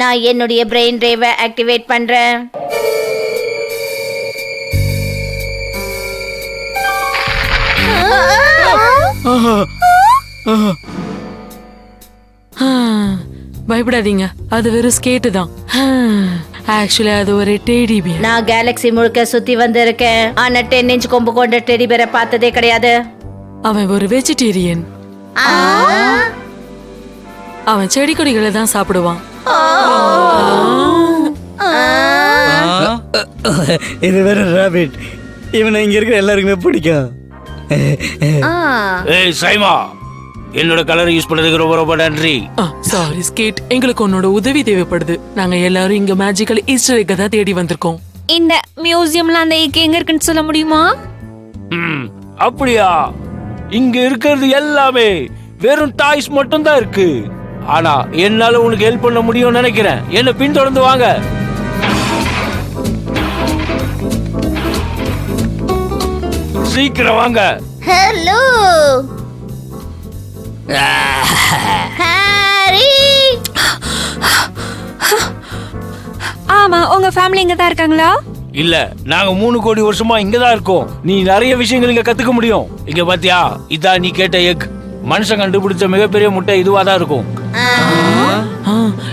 நான் என்னுடைய brain டிரைவை activate பண்றேன். பயப்படாதீங்க, அது வெறும் ஸ்கேட்டு தான். ஆக்சுவலி அது ஒரு டெடி பியர். நான் கேலக்ஸி முழுக்க சுத்தி வந்திருக்கேன், ஆனா 10 இன்ச் கொம்பு கொண்ட டெடி பியரை பார்த்ததே கிடையாது. அவன் ஒரு வெஜிடேரியன். அவன் செடி கொடிகளை தான் சாப்பிடுவான். இது வேற ராபிட். இவனை இங்க இருக்கிற எல்லாருக்குமே பிடிக்கும். ஏய் சைமா, என்னோட கலர் யூஸ் பண்ணதுக்கு ரொம்ப ரொம்ப நன்றி. சாரி ஸ்கேட், எங்களுக்கு உன்னோட உதவி தேவைப்படுது. நாங்க எல்லாரும் இங்க மேஜிக்கல் ஈஸ்டர் எக்க தான் தேடி வந்திருக்கோம். இந்த மியூசியம்ல அந்த எக் எங்க இருக்குன்னு சொல்ல முடியுமா? அப்படியா? இங்க இருக்கிறது எல்லாமே வெறும் டாய்ஸ் மட்டும் தான் இருக்கு. ஆனா என்னால உனக்கு ஹெல்ப் பண்ண முடியும்னு நினைக்கிறேன். என்ன பின்தொடர்ந்து வாங்க. சீக்கிரம் வாங்க. Hello Harry. ஆமா, உங்க ஃபேமிலி இங்க தான் இருக்காங்களா? இல்ல, நாங்க 3 கோடி வருஷமா இங்கதான் இருக்கோம். நீ நிறைய விஷயங்கள் இங்க கத்துக்க முடியும். இங்க பாத்தியா, இதான் நீ கேட்ட எக். மனுஷன் கண்டுபிடிச்ச மிகப்பெரிய முட்டை இதுவா தான் இருக்கும்.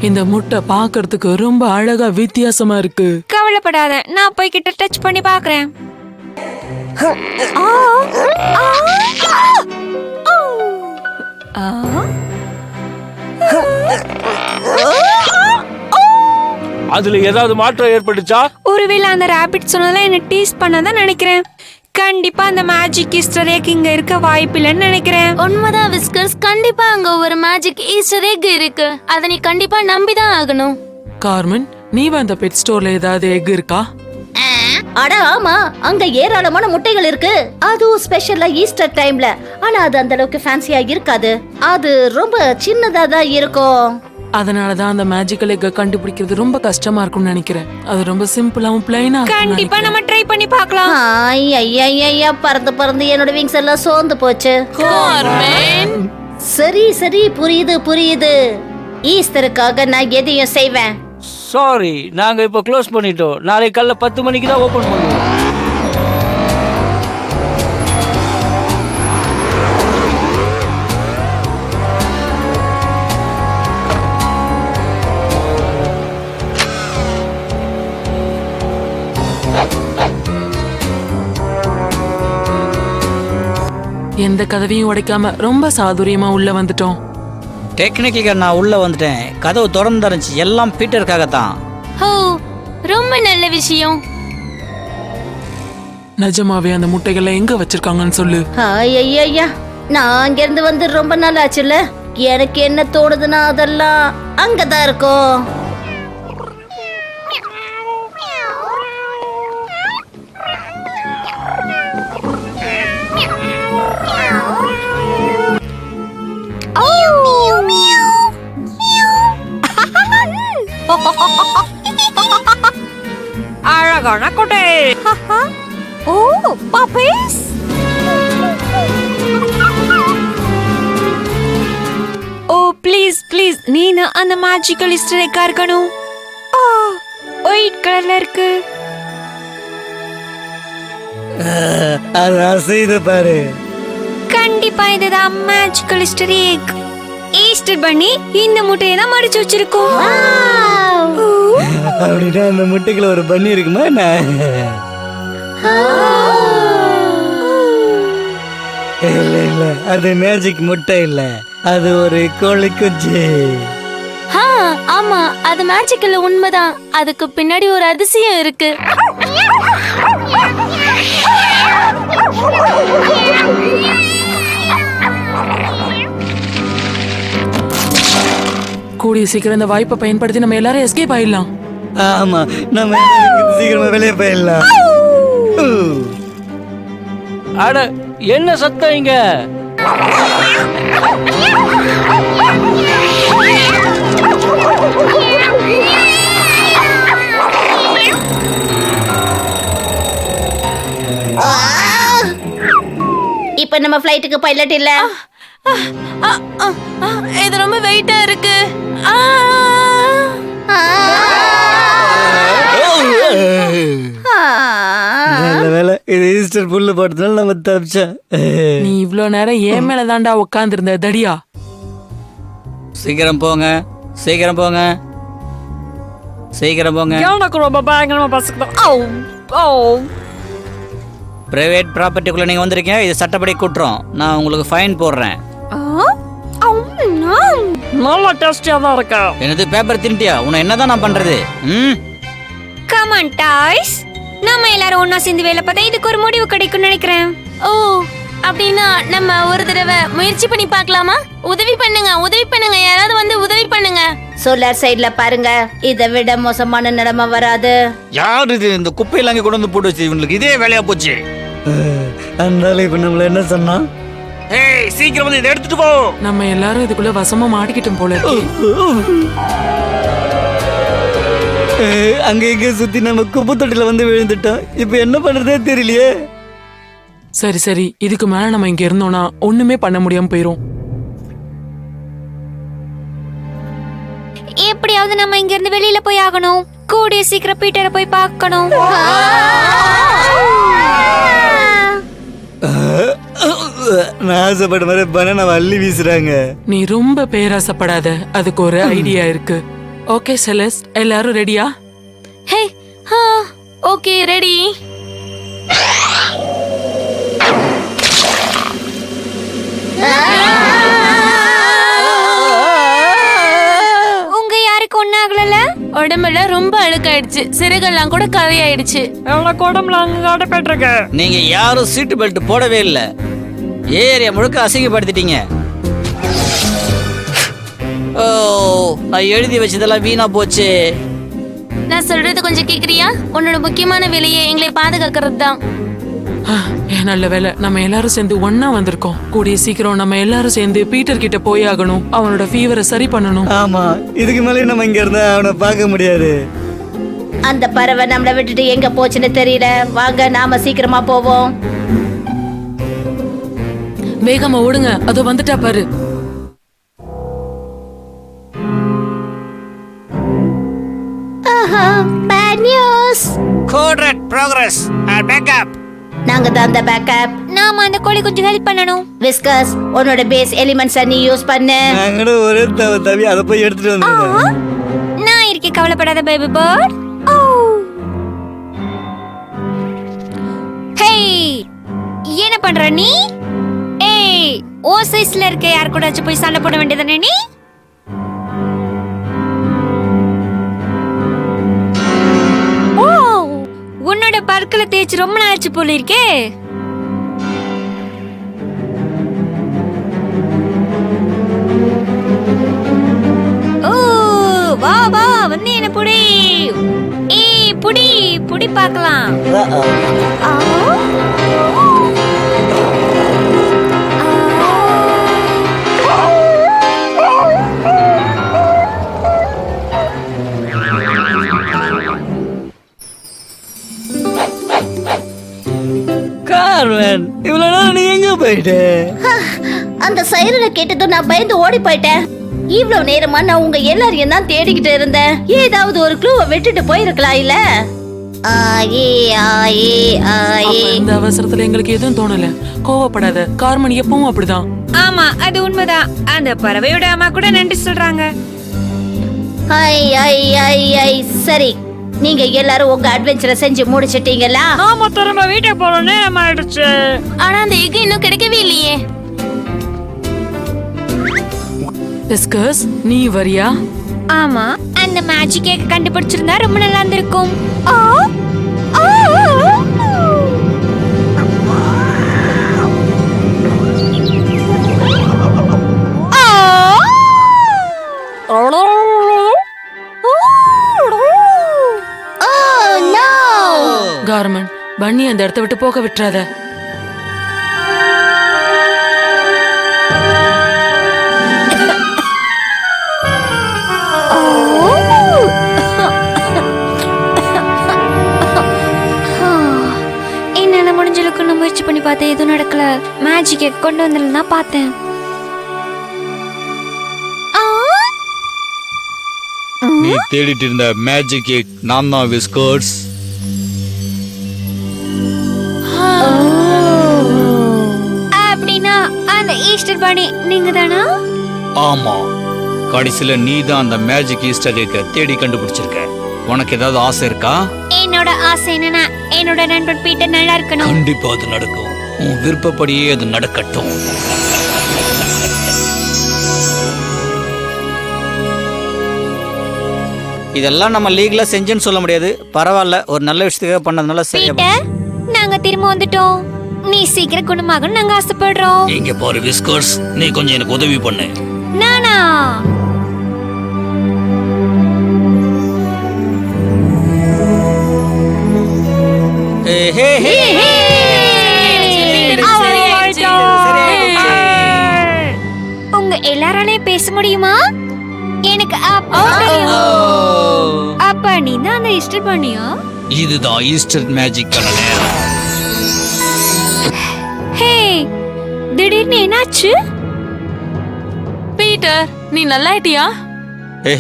இந்த முட்டை பாக்குறதுக்கு ரொம்ப அழகா வித்தியாசமா இருக்கு. கவலைப்படாத, நான் போய் கிட்ட டச் பண்ணி பாக்குறேன். அதுல ஏதாவது மாற்றம் ஏற்பட்டுச்சா? ஒருவேளை அந்த ராபிட் சொன்னதெல்லாம் என்ன டீஸ் பண்ணதான் நினைக்கிறேன். கண்டிப்பா அந்த மேஜிக் ஈஸ்டர் எக் இங்க இருக்க வாய்ப்பில்லைன்னு நினைக்கிறேன். உண்மைதான் விஸ்கர்ஸ், கண்டிப்பா அங்க ஒரு மேஜிக் ஈஸ்டர் எக் இருக்கு. அதை நீ கண்டிப்பா நம்பிதான் ஆகணும். கார்மன், நீ வந்த பெட் ஸ்டோர்ல ஏதாவது எக் இருக்கா? அட ஆமா, அங்க ஏராளமான முட்டைகள் இருக்கு. அதுவும் ஸ்பெஷலா ஈஸ்டர் டைம்ல. ஆனா அது அந்த அளவுக்கு ஃபேன்சியா இருக்காது. அது ரொம்ப சின்னதா தான் இருக்கும். அதனாலதான் அந்த மேஜிக்கல் எக்க கண்டுபிடிக்கிறது ரொம்ப கஷ்டமா இருக்கும்னு நினைக்கிறேன். அது ரொம்ப சிம்பிளாவும் பிளைனா. கண்டிப்பா நம்ம ட்ரை பண்ணி பார்க்கலாம். ஐயா, பறந்து பறந்து என்னோட விங்ஸ் எல்லாம் சோர்ந்து போச்சு. சரி சரி, புரியுது. ஈஸ்டருக்காக நான் எதையும் செய்வேன். சாரி, நாங்க இப்ப க்ளோஸ் பண்ணிட்டோம். நாளைக்கு காலைல 10 மணிக்கு தான் ஓபன் பண்ணுவோம். எந்த கதவையும் உடைக்காம ரொம்ப சாதுரியமா உள்ள வந்துட்டோம். டெக்னிக்கா நான் உள்ள வந்துட்டேன். கதவு திறந்து இருந்துச்சு. எல்லாம் பீட்டருக்காகத்தான். ஓ, ரொம்ப நல்ல விஷயம். நிஜமாவே அந்த முட்டைகளை எங்க வச்சிருக்காங்கன்னு சொல்லு. ஐயா, நான் அங்கிருந்து வந்து ரொம்ப நாள் ஆச்சுல்ல. எனக்கு என்ன தோணுதுன்னா அதெல்லாம் அங்கதான் இருக்கும். அழகான கொட்டை. ஓ பாப்பீஸ். ஓ ப்ளீஸ், நீ அந்த மேஜிக்கல் ஈஸ்டர் எக்கா இருக்கணும். ஒயிட் கலர்ல இருக்கு. அது அசைது பாரு. கண்டிப்பா இதுதான் மேஜிக்கல் ஈஸ்டர் எக். ஈஸ்டர் பண்ணி இந்த முட்டையை தான் மடிச்சு வச்சிருக்கோம். அப்படின்னா அந்த முட்டைக்குள்ள ஒரு பண்ணி இருக்குமா என்ன? இல்ல, அது மேஜிக் முட்டை இல்ல, அது ஒரு கோழி குஞ்சு. ஆமா, அது மேஜிக் இல்ல, உண்மைதான். அதுக்கு பின்னாடி ஒரு அதிசயம் இருக்கு. கூடிய சீக்கிரம் இந்த வாய்ப்பை பயன்படுத்தி நம்ம எல்லாரும் எஸ்கேப் ஆயிடலாம். ஆமா, நம்ம சீக்கிரமா வெளியே போயிடலாம். அட, என்ன சத்தம் இங்க? இப்ப நம்ம ஃளைட்டுக்கு பைலட் இல்ல. இது ரொம்ப வெயிட்டா இருக்கு. நல்ல வேலை, இது ஈஸ்டர் புல்லு போட்டதுனால நம்ம தப்பிச்சோம். நீ இவ்ளோ நேரம் ஏன் மேல தாண்டா உட்கார்ந்து இருந்த தடியா? சீக்கிரம் போங்க, சீக்கிரம் போங்க, சீக்கிரம் போங்க. எனக்கு ரொம்ப பயங்கரமா பசிக்குது. பிரைவேட் ப்ராப்பர்ட்டிக்குள்ள நீங்க வந்திருக்கீங்க, இது சட்டப்படி குற்றம். நான் உங்களுக்கு ஃபைன் போடுறேன். நல்ல டேஸ்டியா தான் இருக்கு. என்னது பேப்பர் தின்ட்டியா? உன்னை என்னதான் நான் பண்றது? கம் ஆன் டாய்ஸ், நாம எல்லாரும் ஒண்ணா சேர்ந்து வேலை பார்த்தா இதுக்கு ஒரு முடிவு கிடைக்கும்னு நினைக்கிறேன். ஓ அப்படின்னா நம்ம ஒரு தடவை முயற்சி பண்ணி பார்க்கலாமா? உதவி பண்ணுங்க, உதவி பண்ணுங்க, யாராவது வந்து உதவி பண்ணுங்க. சோலார் சைடுல பாருங்க, இதை விட மோசமான நிலைமை வராது. யார் இது? இந்த குப்பையெல்லாம் அங்கே கொண்டு வந்து போட்டு வச்சு இவங்களுக்கு இதே வேலையா போச்சு. அதனால இப்ப நம்மள என்ன சொன்னா? ஏய் சீக்கிரம் வந்து இதை எடுத்துட்டு போ. நம்ம எல்லாரும் இதுக்குள்ள வசமா மாட்டிக்கிட்டோம் போல இருக்கு. அங்க இங்க சுத்தி நம்ம குப்பை தொட்டில வந்து விழுந்துட்டோம். இப்ப என்ன பண்றதே தெரியலையே. சரி சரி, இதுக்கு மேல நம்ம இங்க இருந்தோம்னா ஒண்ணுமே பண்ண முடியாம போயிரும். எப்படியாவது நம்ம இங்க இருந்து வெளியில போய் ஆகணும். கூடிய சீக்கிரம் பீட்டரை போய் பார்க்கணும். நான் ஆசைப்பட்ட மாதிரி பனானா அள்ளி வீசுறாங்க. நீ ரொம்ப பேராசைப்படாத, அதுக்கு ஒரு ஐடியா இருக்கு. ஓகே செலஸ்ட், எல்லாரும் ரெடியா? Hey okay ready. உங்க யாருக்கு ஒன்னும் ஆகல? உடம்பெல்லாம் ரொம்ப அழுக்காயிடுச்சு, சிறுகெல்லாம் கூட கரையாயிடுச்சு. எனக்கு உடம்புல அங்க அடைப்பட்டிருக்கு. நீங்க யாரும் சீட்டு பெல்ட் போடவே இல்லை. ஏரியா முழுக்க அசிங்கப்படுத்திட்டீங்க. ஓ நான் எழுதி வச்சதெல்லாம் வீணா போச்சு. நான் சொல்றது கொஞ்சம் கேக்குறியா? உன்னோட முக்கியமான வேலையை எங்களை பாதுகாக்கிறது தான். நல்ல வேலை, நம்ம எல்லாரும் சேர்ந்து ஒன்னா வந்திருக்கோம். கூடிய சீக்கிரம் நம்ம எல்லாரும் சேர்ந்து பீட்டர் கிட்ட போய் ஆகணும். அவனோட ஃபீவரை சரி பண்ணணும். ஆமா, இதுக்கு மேலே நம்ம இங்க இருந்தா அவனை பார்க்க முடியாது. அந்த பறவை நம்மளை விட்டுட்டு எங்க போச்சுன்னு தெரியல. வாங்க நாம சீக்கிரமா போவோம். வேகமா ஓடுங்க, அதோ வந்துட்டா பாரு. Bad news. கோட்ரட் ப்ரோக்ரஸ் அண்ட் பேக்கப். நாங்க தான் அந்த பேக்கப். நாம அந்த கோழி கொஞ்சம் ஹெல்ப் பண்ணணும். விஸ்கஸ், உன்னோட பேஸ் எலிமெண்ட்ஸ் நீ யூஸ் பண்ணு. நாங்களும் ஒரே தவி அதை போய் எடுத்துட்டு வந்துருக்கோம். நான் இருக்கே, கவலைப்படாத பேபி பேர்ட். ஹே, என்ன பண்ற நீ? ஏய், ஓ சைஸ்ல இருக்க யார் கூடச்சு போய் சண்டை போட வேண்டியதானே நீ? ஓ, உன்னோட பற்களை தேய்ச்சி ரொம்ப நாளாச்சு போல இருக்கே. ஓ வா வா, வந்து என்ன புடி. ஏய் புடி புடி பார்க்கலாம். கார்வன், இவ்வளவு நேரம் நீ எங்க போயிட்ட? அந்த சைரனை கேட்டதும் நான் பயந்து ஓடி போயிட்டேன். இவ்வளவு நேரமா நான் உங்க எல்லாரையும் தான் தேடிக்கிட்டு இருந்தேன். ஏதாவது ஒரு க்ளூவை விட்டுட்டு போயிருக்கலாம் இல்ல? இந்த அவசரத்துல எங்களுக்கு எதுவும் தோணல. கோவப்படாத, கார்மன் எப்பவும் அப்படிதான். ஆமா, அது உண்மைதான். அந்த பறவையோட அம்மா கூட நன்றி சொல்றாங்க. சரி, நீங்க எல்லாரும் உங்க அட்வென்ச்சரை செஞ்சு முடிச்சிட்டீங்களா? ஆமா, திரும்ப வீட்டுக்கு போறோம், நேரம் ஆயிடுச்சு. ஆனா அந்த எக் இன்னும் கிடைக்கவே இல்லையே. டிஸ்கஸ், நீ வரியா? ஆமா, அந்த மேஜிக் கேக் கண்டுபிடிச்சிருந்தா ரொம்ப நல்லா இருந்திருக்கும். கார்மன், பன்னி அந்த இடத்த விட்டு போக விட்டுறாத. என்னால முடிஞ்சளவுக்கு நான் முயற்சி பண்ணி பார்த்தேன், எதுவும் நடக்கல. மேஜிக் கேக் கொண்டு வந்துடலாம் பார்த்தேன். நீ தேடிட்டு இருந்த மேஜிக் எக் நான் தான் விஸ்கர்ஸ். அப்படின்னா அந்த ஈஸ்டர் பனி நீங்க தானா? ஆமா, கடைசியில நீ தான் அந்த மேஜிக் ஈஸ்டர் எக்கை தேடி கண்டுபிடிச்சிருக்க. உனக்கு ஏதாவது ஆசை இருக்கா? என்னோட ஆசை என்னன்னா என்னோட நண்பன் பீட்டர் நல்லா இருக்கணும். கண்டிப்பா அது நடக்கும். உன் விருப்பப்படியே அது நடக்கட்டும். இதெல்லாம் நம்ம லீகலா செஞ்சேன்னு சொல்ல முடியாது. பரவாயில்ல, ஒரு நல்ல விஷயத்துக்காக பண்ணதுனால சரியா பீட்டர், நாங்க திரும்ப வந்துட்டோம். நீ சீக்கிரம் குணமாகணும் நாங்க ஆசைப்படுறோம். இங்க பாரு விஸ்கர்ஸ், நீ கொஞ்சம் எனக்கு உதவி பண்ணு. நானா? உங்க எல்லாராலே பேச முடியுமா? எனக்கு அப்பா தெரியும். அப்பா நீ தான் அந்த ஈஸ்டர் பண்ணியா? இதுதான் ஈஸ்டர் மேஜிக்கான நேரம். ஹே, திடீர்னு என்னாச்சு? பீட்டர், நீ நல்லாயிட்டியா?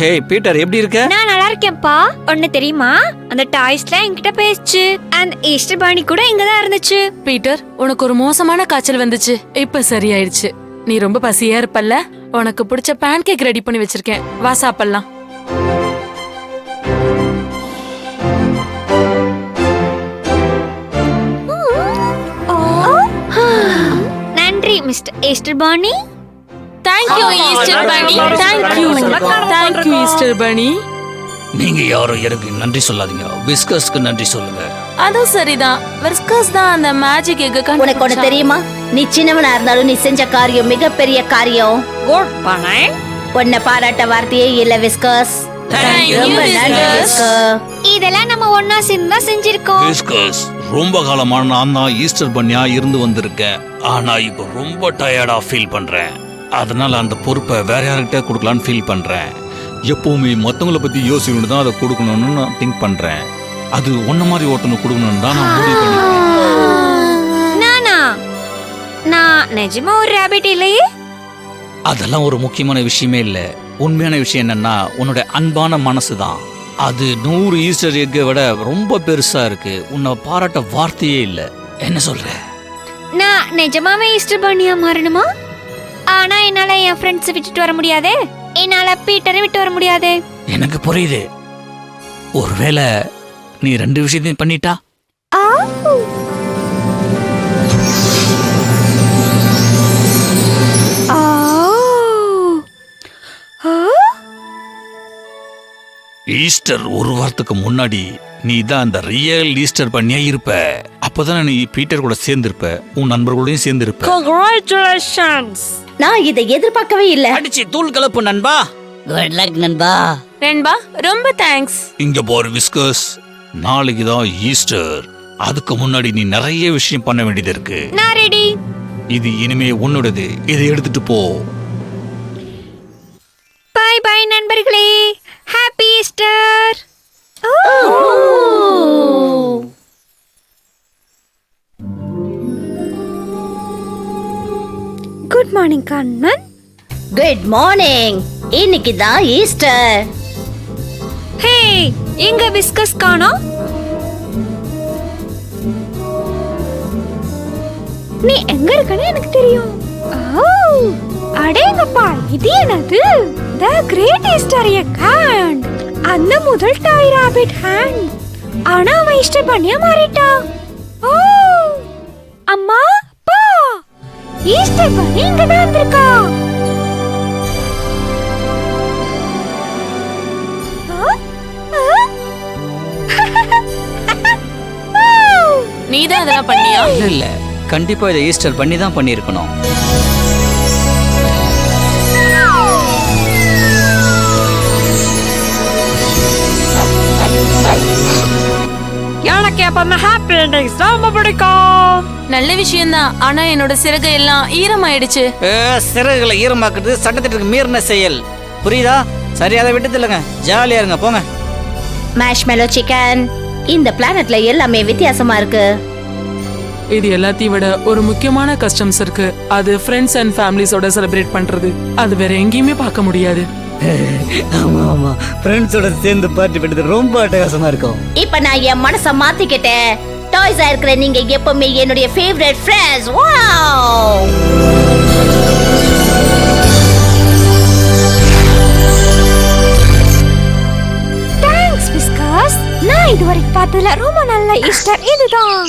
ஹே பீட்டர், எப்படி இருக்க? நான் நல்லா இருக்கேன்ப்பா. ஒன்னு தெரியுமா, அந்த டாய்ஸ்லாம் என்கிட்ட பேசுச்சு. அந்த ஈஸ்டர் பாணி கூட இங்க தான் இருந்துச்சு. பீட்டர், உனக்கு ஒரு மோசமான காய்ச்சல் வந்துச்சு. இப்ப சரியாயிடுச்சு. நீ ரொம்ப பசியா இருப்பல்ல, உனக்கு பிடிச்ச பேன் கேக் ரெடி பண்ணி வச்சிருக்கேன். வா சாப்பிடலாம். நன்றி மிஸ்டர் ஈஸ்டர் பாணி. தேங்க்யூ ஈஸ்டர் பனி. தேங்க்யூ ஈஸ்டர் பனி. நீங்க யாரும் எனக்கு நன்றி சொல்லாதீங்க, விஸ்கர்ஸ்க்கு நன்றி சொல்லுங்க. அதுவும் சரிதான். விஸ்கர்ஸ் தான் அந்த மேஜிக் எக் உனக்கு ஒண்ணு கண்டுபிடிச்சான். தெரியுமா? நீ சின்னவனா இருந்தாலும் நீ செஞ்ச காரியம் மிகப்பெரிய காரியம். குட் பாணி. உன்னை பாராட்ட வார்த்தையே இல்ல விஸ்கர்ஸ். Thank you, ரொம்ப நன்றி Whiskers. விஸ்கர். இதெல்லாம் நம்ம ஒன்னா சேர்ந்து தான் செஞ்சிருக்கோம். விஸ்கர்ஸ், ரொம்ப காலமா நான் தான் ஈஸ்டர் பண்ணியா இருந்து வந்திருக்கேன். ஆனா இப்போ ரொம்ப டயர்டா ஃபீல் பண்றேன். அதனால அந்த பொறுப்பை வேற யார்கிட்ட கொடுக்கலான்னு ஃபீல் பண்றேன். எப்பவுமே மத்தவங்கள பத்தி யோசிக்கணும் தான் அதை கொடுக்கணும்னு நான் திங்க் பண்றேன். அது ஒன்ன மாதிரி ஒருத்தனுக்கு கொடுக்கணும்னு தான் நான் முடிவு பண்ணிருக்கேன். நானா? நான் நிஜமா ஒரு ராபிட் இல்லையே. அதெல்லாம் ஒரு முக்கியமான விஷயமே இல்ல. உண்மையான விஷயம் என்னன்னா உன்னோட அன்பான மனசு தான். அது 100 ஈஸ்டர் எக்கை விட ரொம்ப பெருசா இருக்கு. உன்னை பாராட்ட வார்த்தையே இல்ல. என்ன சொல்ற? நான் நிஜமாவே ஈஸ்டர் பாணியா மாறணுமா? ஆனா என்னால என் ஃப்ரெண்ட்ஸ் விட்டுட்டு வர முடியாதே. என்னால பீட்டரை விட்டு வர முடியாதே. எனக்கு புரியுது. ஒருவேளை நீ 2 விஷயத்தையும் பண்ணிட்டா? ஈஸ்டர் ஒரு வாரத்துக்கு முன்னாடி நீ தான் அந்த ரியல் ஈஸ்டர் பண்ணியா இருப்ப. அப்பதான் நீ பீட்டர் கூட சேர்ந்திருப்ப, உன் நண்பர்களோடையும் சேர்ந்திருப்ப. Congratulations. நான் இதை எதிர்பார்க்கவே இல்ல. அடிச்சு தூள் கலப்பு நண்பா. குட் லக் நண்பா. ரென்பா, ரொம்ப தேங்க்ஸ். இங்க பாரு விஸ்கர்ஸ், நாளைக்கு தான் ஈஸ்டர். அதுக்கு முன்னாடி நீ நிறைய விஷயம் பண்ண வேண்டியது இருக்கு. நான் ரெடி. இது இனிமே உன்னோடது. இதை எடுத்துட்டு போ. பை பை நண்பர்களே. Happy Easter. Good morning Kannan. Good morning. இன்னைக்கு தான் ஈஸ்டர். ஹே, எங்க விஸ்கஸ் காணோம்? நீ எங்க இருக்கன்னு எனக்கு தெரியும். ஓ, அடேங்கப்பா, இது என்னது? தி கிரேட் ஈஸ்டர் எக் ஹேண்ட். அந்த முதல் டாய் ராபிட் ஹேண்ட். ஆனா அவன் ஈஸ்டர் பண்ணியா மாறிட்டா. ஓ, அம்மா அப்பா, ஈஸ்டர் பண்ணி இங்க தான் வந்திருக்கா. நீதான் அதெல்லாம் பண்ணியா? இல்ல இல்ல, கண்டிப்பா இதை ஈஸ்டர் பண்ணி தான் பண்ணியிருக்கணும். எனக்கு எப்பவுமே ஹாப்பி எண்டிங்ஸ் ரொம்ப பிடிக்கும். நல்ல விஷயம்தான். ஆனா என்னோட சிறகு எல்லாம் ஈரமாயிடுச்சு. சிறகுகளை ஈரமாக்குறது சட்டத்திற்கு மீறின செயல். புரியுதா? சரி, அதை விட்டு இல்லைங்க, ஜாலியா இருங்க, போங்க. Marshmallow chicken. இந்த பிளானட்ல எல்லாமே வித்தியாசமா இருக்கு. இது எல்லாத்தையும் விட ஒரு முக்கியமான கஸ்டம்ஸ் இருக்கு. அது ஃப்ரெண்ட்ஸ் அண்ட் ஃபேமிலிஸோட செலிப்ரேட் பண்றது. அது வேற எங்கேயுமே பார்க்க முடியாது. ஆமா ஆமா, ஃப்ரெண்ட்ஸோட சேர்ந்து பார்ட்டி பண்ணது ரொம்ப அட்டகாசமா இருக்கும். இப்ப நான் என் மனச மாத்திக்கிட்டேன். டாய்ஸா இருக்கிற நீங்க எப்பவுமே என்னுடைய favourite friends. Wow! Thanks viscous. நான் இதுவரைக்கும் பார்த்ததுல ரொம்ப நல்ல ஈஸ்டர் இதுதான்.